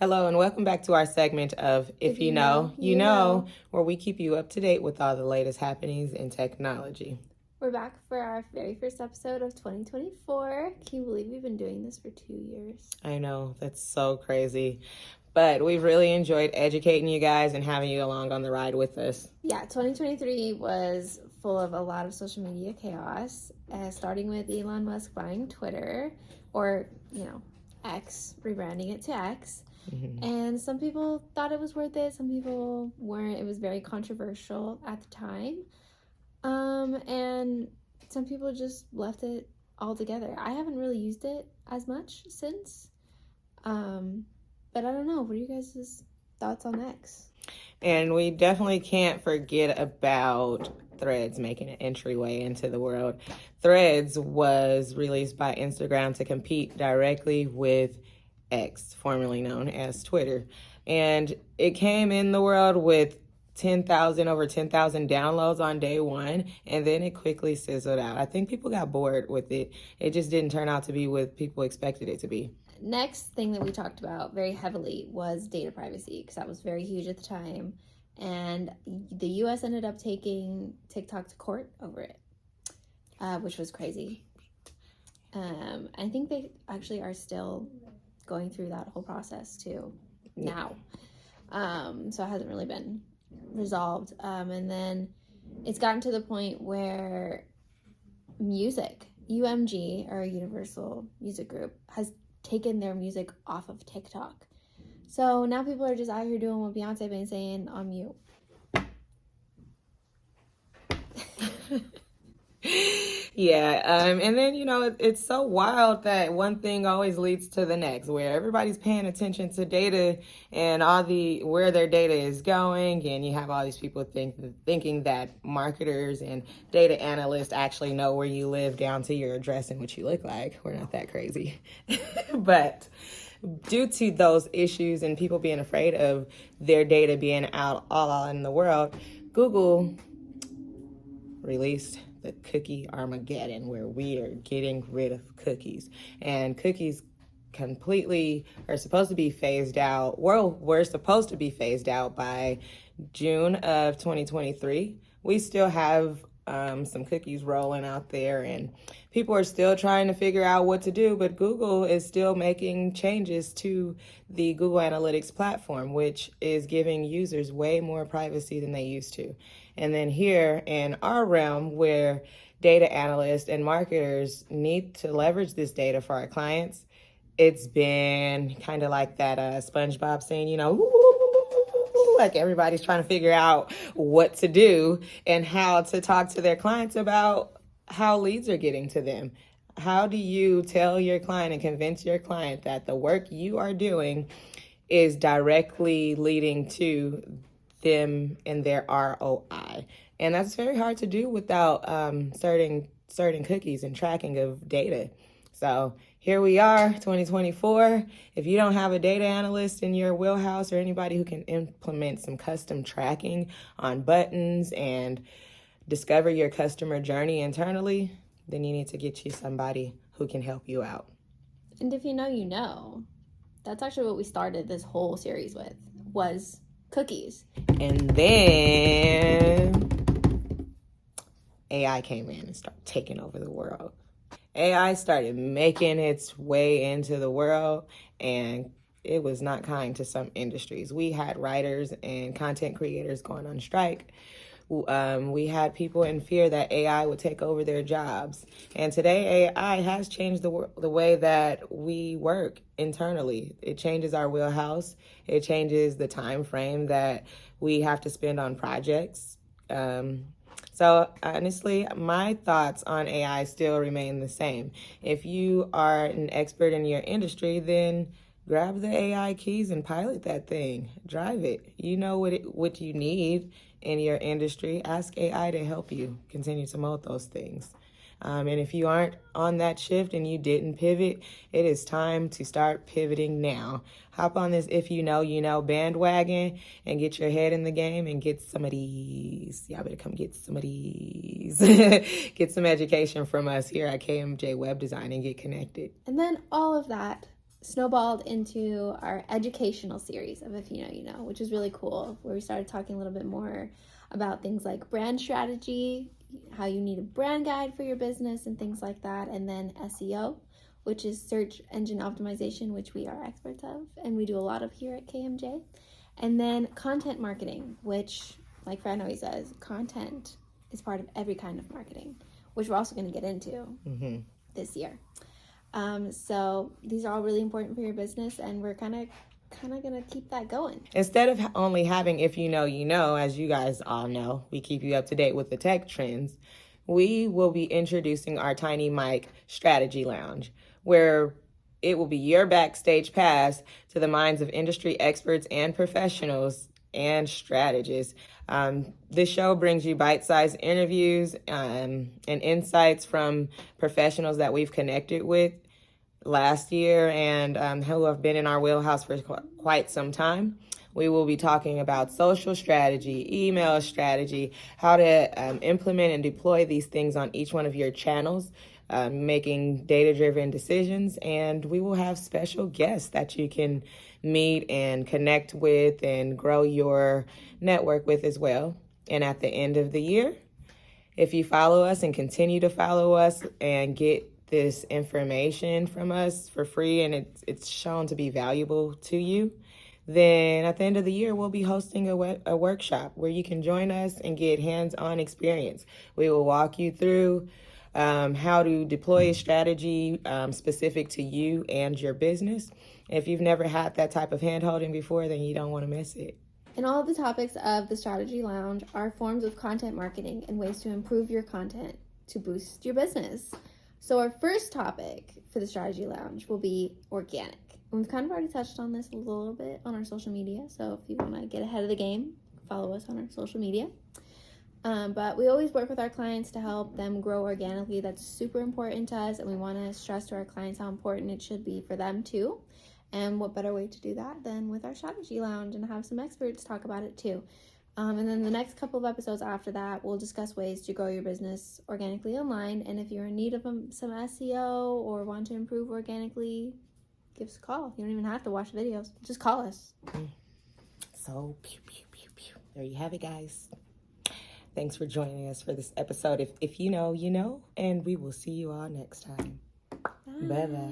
Hello and welcome back to our segment of If You Know, You Know, where we keep you up to date with all the latest happenings in technology. We're back for our very first episode of 2024. Can you believe we've been doing this for 2 years? I know, that's so crazy. But we've really enjoyed educating you guys and having you along on the ride with us. Yeah, 2023 was full of a lot of social media chaos, starting with Elon Musk buying Twitter, or, X, rebranding it to X. Mm-hmm. And some people thought it was worth it, some people weren't. It was very controversial at the time. And some people just left it altogether. I haven't really used it as much since. But I don't know. What are you guys' thoughts on X? And we definitely can't forget about Threads making an entryway into the world. Threads was released by Instagram to compete directly with X, formerly known as Twitter. And it came in the world with over 10,000 downloads on day one, and then it quickly sizzled out. I think people got bored with it. It just didn't turn out to be what people expected it to be. Next thing that we talked about very heavily was data privacy, because that was very huge at the time. And the U.S. ended up taking TikTok to court over it, which was crazy. I think they actually are still going through that whole process too now. So it hasn't really been resolved. And then it's gotten to the point where music, UMG, or Universal Music Group, has taken their music off of TikTok. So now people are just out here doing what Beyonce been saying on mute. Yeah, and then, it's so wild that one thing always leads to the next, where everybody's paying attention to data and where their data is going, and you have all these people thinking that marketers and data analysts actually know where you live down to your address and what you look like. We're not that crazy. But due to those issues and people being afraid of their data being all in the world, Google released the cookie Armageddon, where we are getting rid of cookies. And cookies completely are supposed to be phased out. We're supposed to be phased out by June of 2023. We still have some cookies rolling out there, and people are still trying to figure out what to do, but Google is still making changes to the Google Analytics platform, which is giving users way more privacy than they used to. And then here in our realm, where data analysts and marketers need to leverage this data for our clients, it's been kind of like that SpongeBob scene, like everybody's trying to figure out what to do and how to talk to their clients about how leads are getting to them. How do you tell your client and convince your client that the work you are doing is directly leading to them and their ROI? And that's very hard to do without certain cookies and tracking of data. So here we are, 2024. If you don't have a data analyst in your wheelhouse or anybody who can implement some custom tracking on buttons and discover your customer journey internally, then you need to get you somebody who can help you out. And if you know, you know. That's actually what we started this whole series with, was cookies. And then AI came in and started taking over the world. AI started making its way into the world, and it was not kind to some industries. We had writers and content creators going on strike. We had people in fear that AI would take over their jobs. And today, AI has changed the way that we work internally. It changes our wheelhouse. It changes the time frame that we have to spend on projects. So honestly, my thoughts on AI still remain the same. If you are an expert in your industry, then grab the AI keys and pilot that thing. Drive it. You know what you need in your industry. Ask AI to help you continue to mold those things. And if you aren't on that shift and you didn't pivot, it is time to start pivoting now. Hop on this If You Know, You Know bandwagon and get your head in the game and get some of these. Y'all better come get some of these. Get some education from us here at KMJ Web Design and get connected. And then all of that snowballed into our educational series of If You Know, You Know, which is really cool, where we started talking a little bit more about things like brand strategy, how you need a brand guide for your business and things like that, and then SEO, which is search engine optimization, which we are experts of, and we do a lot of here at KMJ. And then content marketing, which, like Fran always says, content is part of every kind of marketing, which we're also going to get into this year. So these are all really important for your business, and we're kind of going to keep that going. Instead of only having If You Know, You Know, as you guys all know, we keep you up to date with the tech trends, we will be introducing our Tiny Mic Strategy Lounge, where it will be your backstage pass to the minds of industry experts and professionals and strategists. This show brings you bite-sized interviews and insights from professionals that we've connected with last year and who have been in our wheelhouse for quite some time. We will be talking about social strategy, email strategy, how to implement and deploy these things on each one of your channels, making data-driven decisions, and we will have special guests that you can meet and connect with and grow your network with as well. And at the end of the year, if you follow us and continue to follow us and get this information from us for free and it's shown to be valuable to you, then at the end of the year, we'll be hosting a workshop where you can join us and get hands-on experience. We will walk you through how to deploy a strategy specific to you and your business. If you've never had that type of hand-holding before, then you don't want to miss it. And all of the topics of the Strategy Lounge are forms of content marketing and ways to improve your content to boost your business. So our first topic for the Strategy Lounge will be organic. And we've kind of already touched on this a little bit on our social media. So if you want to get ahead of the game, follow us on our social media. But we always work with our clients to help them grow organically. That's super important to us. And we want to stress to our clients how important it should be for them too. And what better way to do that than with our Strategy Lounge and have some experts talk about it too. And then the next couple of episodes after that, we'll discuss ways to grow your business organically online. And if you're in need of some SEO or want to improve organically, give us a call. You don't even have to watch videos. Just call us. So, pew, pew, pew, pew. There you have it, guys. Thanks for joining us for this episode. If you know, you know, and we will see you all next time. Bye-bye.